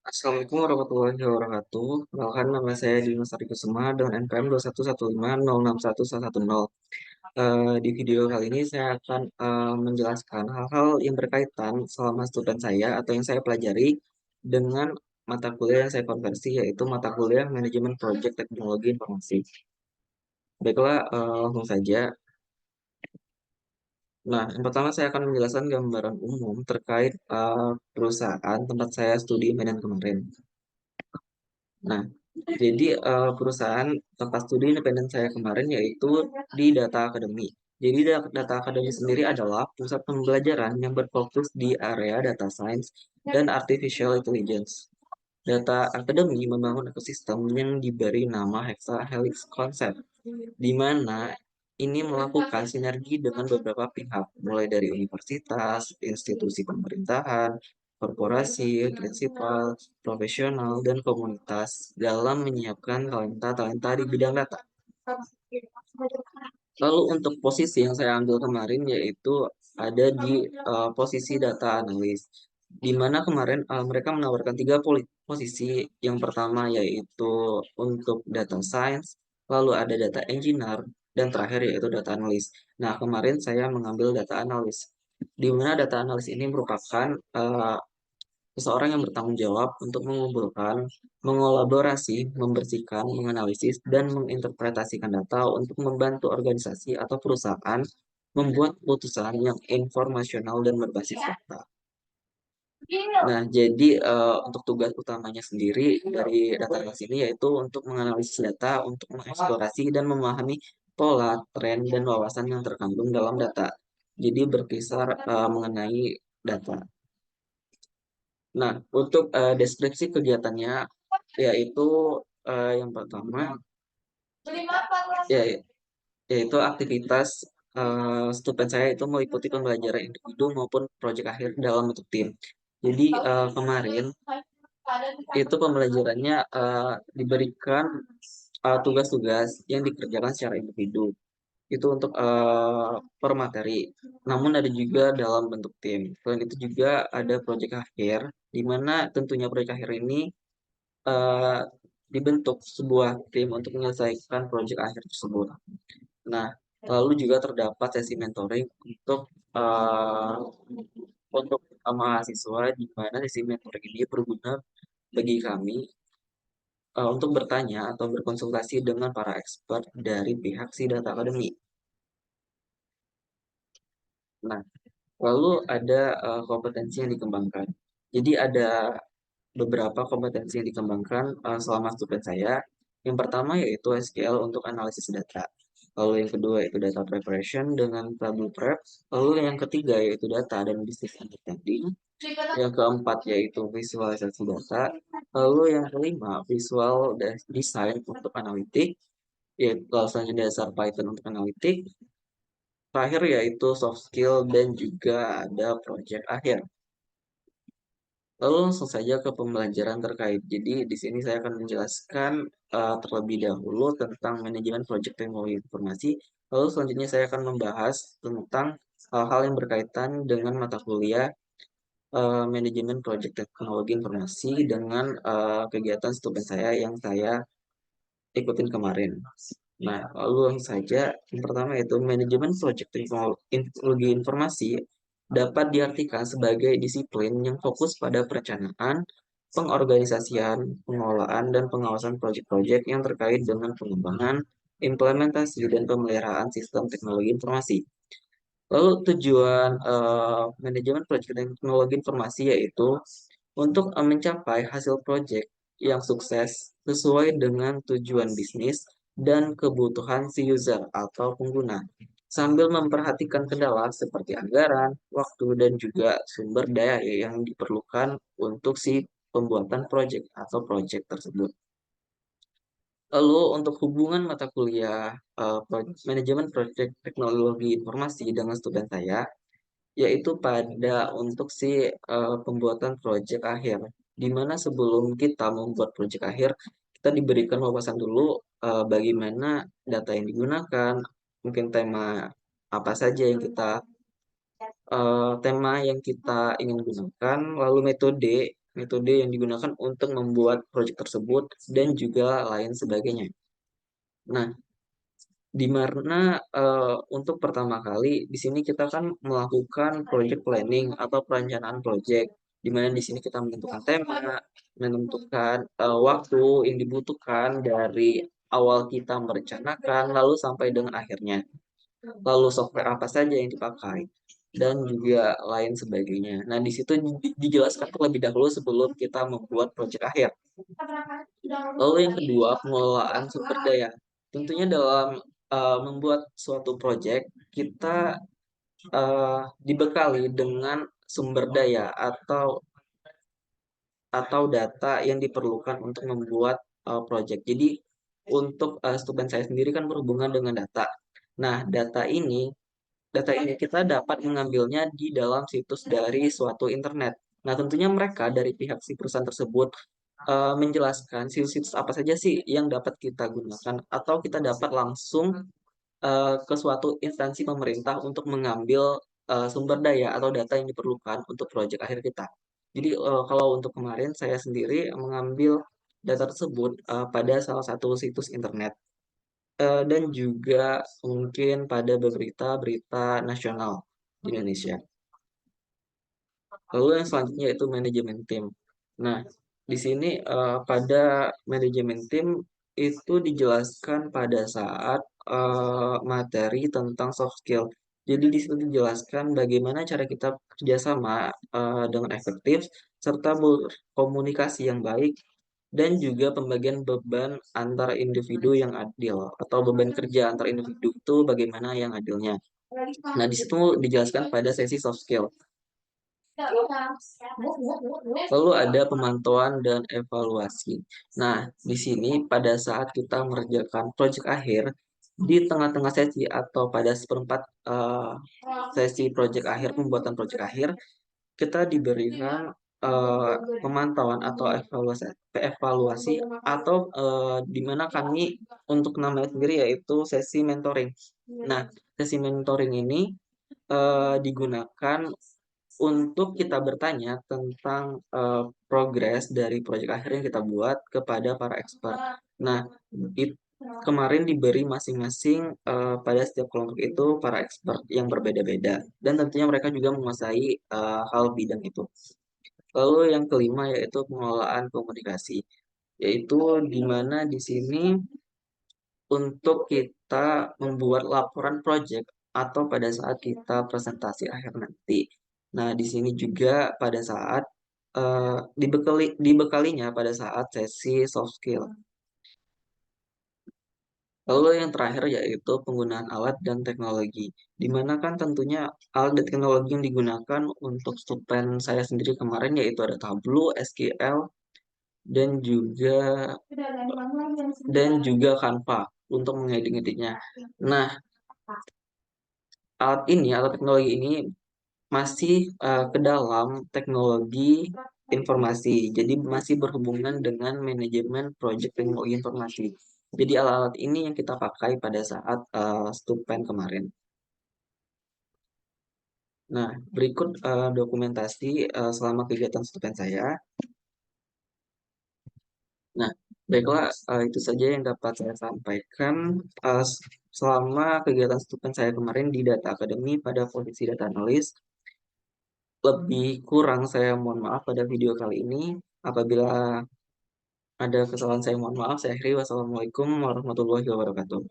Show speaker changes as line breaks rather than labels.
Assalamualaikum warahmatullahi wabarakatuh. Perkenalkan, nama saya Dimas Ardi Kusuma dengan NPM 21150611110. Di video kali ini saya akan menjelaskan hal-hal yang berkaitan selama studi saya atau yang saya pelajari dengan mata kuliah yang saya konversi, yaitu mata kuliah Manajemen Project Teknologi Informasi. Baiklah, langsung saja. Nah, yang pertama saya akan menjelaskan gambaran umum terkait perusahaan tempat saya studi manajemen kemarin. Nah, jadi perusahaan tempat studi independen saya kemarin yaitu di Data Academy. Jadi Data Academy sendiri adalah pusat pembelajaran yang berfokus di area data science dan artificial intelligence. Data Academy membangun ekosistem yang diberi nama Hexa Helix Concept, di mana ini melakukan sinergi dengan beberapa pihak, mulai dari universitas, institusi pemerintahan, korporasi, prinsipal, profesional, dan komunitas dalam menyiapkan talenta-talenta di bidang data. Lalu untuk posisi yang saya ambil kemarin yaitu ada di posisi data analis, di mana kemarin mereka menawarkan tiga posisi. Yang pertama yaitu untuk data science, lalu ada data engineer, dan terakhir yaitu data analis. Nah, kemarin saya mengambil data analis, di mana data analis ini merupakan seseorang yang bertanggung jawab untuk mengumpulkan, mengolaborasi, membersihkan, menganalisis, dan menginterpretasikan data untuk membantu organisasi atau perusahaan membuat keputusan yang informasional dan berbasis fakta. Nah, jadi untuk tugas utamanya sendiri dari data analis ini yaitu untuk menganalisis data, untuk mengeksplorasi dan memahami pola, tren, dan wawasan yang terkandung dalam data. Jadi berkisar mengenai data. Nah, untuk deskripsi kegiatannya yaitu yang pertama ya yaitu aktivitas studi saya itu meliputi pembelajaran individu maupun proyek akhir dalam bentuk tim. Jadi kemarin itu pembelajarannya diberikan tugas-tugas yang dikerjakan secara individu. Itu untuk per materi. Namun ada juga dalam bentuk tim. Selain itu juga ada proyek akhir, di mana tentunya proyek akhir ini eh, dibentuk sebuah tim untuk menyelesaikan proyek akhir tersebut. Nah, lalu juga terdapat sesi mentoring eh, untuk mahasiswa, di mana sesi mentoring ini berguna bagi kami untuk bertanya atau berkonsultasi dengan para expert dari pihak si Data Academy. Nah, lalu ada kompetensi yang dikembangkan. Jadi ada beberapa kompetensi yang dikembangkan selama studi saya. Yang pertama yaitu SQL untuk analisis data. Lalu yang kedua yaitu data preparation dengan table prep. Lalu yang ketiga yaitu data dan business understanding. Yang keempat yaitu visualisasi data. Lalu yang kelima visual design untuk analitik. Yaitu selanjutnya dasar Python untuk analitik. Terakhir yaitu soft skill dan juga ada project akhir. Lalu langsung saja ke pembelajaran terkait. Jadi di sini saya akan menjelaskan terlebih dahulu tentang manajemen proyek teknologi informasi. Lalu selanjutnya saya akan membahas tentang hal-hal yang berkaitan dengan mata kuliah manajemen proyek teknologi informasi dengan kegiatan studi saya yang saya ikutin kemarin. Nah, lalu langsung saja yang pertama yaitu manajemen proyek teknologi informasi dapat diartikan sebagai disiplin yang fokus pada perencanaan, pengorganisasian, pengelolaan, dan pengawasan proyek-proyek yang terkait dengan pengembangan, implementasi, dan pemeliharaan sistem teknologi informasi. Lalu tujuan manajemen proyek teknologi informasi yaitu untuk mencapai hasil proyek yang sukses sesuai dengan tujuan bisnis dan kebutuhan si user atau pengguna, sambil memperhatikan kendala seperti anggaran, waktu, dan juga sumber daya yang diperlukan untuk si pembuatan proyek atau proyek tersebut. Lalu untuk hubungan mata kuliah manajemen proyek teknologi informasi dengan studi saya, yaitu pada untuk si pembuatan proyek akhir, di mana sebelum kita membuat proyek akhir, kita diberikan wawasan dulu bagaimana data yang digunakan, mungkin tema apa saja yang kita tema yang kita ingin gunakan, lalu metode metode yang digunakan untuk membuat proyek tersebut, dan juga lain sebagainya. Nah, di mana untuk pertama kali di sini kita kan melakukan project planning atau perencanaan project, di mana di sini kita menentukan tema, menentukan waktu yang dibutuhkan dari awal kita merencanakan lalu sampai dengan akhirnya, lalu software apa saja yang dipakai, dan juga lain sebagainya. Nah, di situ dijelaskan terlebih dahulu sebelum kita membuat project akhir. Lalu yang kedua, pengelolaan sumber daya. Tentunya dalam membuat suatu project, kita dibekali dengan sumber daya atau data yang diperlukan untuk membuat project. Jadi untuk student saya sendiri kan berhubungan dengan data. Nah, data ini kita dapat mengambilnya di dalam situs dari suatu internet. Nah, tentunya mereka dari pihak si perusahaan tersebut menjelaskan situs-situs apa saja sih yang dapat kita gunakan, atau kita dapat langsung ke suatu instansi pemerintah untuk mengambil sumber daya atau data yang diperlukan untuk proyek akhir kita. Jadi kalau untuk kemarin saya sendiri mengambil data tersebut pada salah satu situs internet, dan juga mungkin pada berita-berita nasional di Indonesia. Lalu yang selanjutnya yaitu manajemen tim. Nah, di sini pada manajemen tim itu dijelaskan pada saat materi tentang soft skill. Jadi di situ dijelaskan bagaimana cara kita kerjasama dengan efektif, serta berkomunikasi yang baik, dan juga pembagian beban antara individu yang adil, atau beban kerja antar individu itu bagaimana yang adilnya. Nah, di situ dijelaskan pada sesi soft skill. Lalu ada pemantauan dan evaluasi. Nah, di sini pada saat kita mengerjakan proyek akhir, di tengah-tengah sesi atau pada seperempat sesi proyek akhir, pembuatan proyek akhir, kita diberikan pemantauan atau evaluasi atau di mana kami, untuk namanya sendiri yaitu sesi mentoring. Nah, sesi mentoring ini digunakan untuk kita bertanya tentang progres dari proyek akhir yang kita buat kepada para expert. Nah, kemarin diberi masing-masing pada setiap kelompok itu para expert yang berbeda-beda, dan tentunya mereka juga menguasai hal bidang itu. Lalu yang kelima yaitu pengelolaan komunikasi, yaitu di mana di sini untuk kita membuat laporan project atau pada saat kita presentasi akhir nanti. Nah, di sini juga pada saat dibekalinya pada saat sesi soft skill. Lalu yang terakhir yaitu penggunaan alat dan teknologi. Di mana kan tentunya alat dan teknologi yang digunakan untuk student saya sendiri kemarin yaitu ada Tableau, SQL, dan juga Canva untuk mengedit-editnya. Nah, alat teknologi ini masih ke dalam teknologi informasi. Jadi masih berhubungan dengan manajemen proyek teknologi informasi. Jadi alat-alat ini yang kita pakai pada saat Stupen kemarin. Nah, berikut dokumentasi selama kegiatan Stupen saya. Nah, baiklah, itu saja yang dapat saya sampaikan selama kegiatan Stupen saya kemarin di Data Academy pada posisi data analis. Lebih kurang saya mohon maaf pada video kali ini. Apabila ada kesalahan saya mohon maaf. Saya akhiri. Wassalamualaikum warahmatullahi wabarakatuh.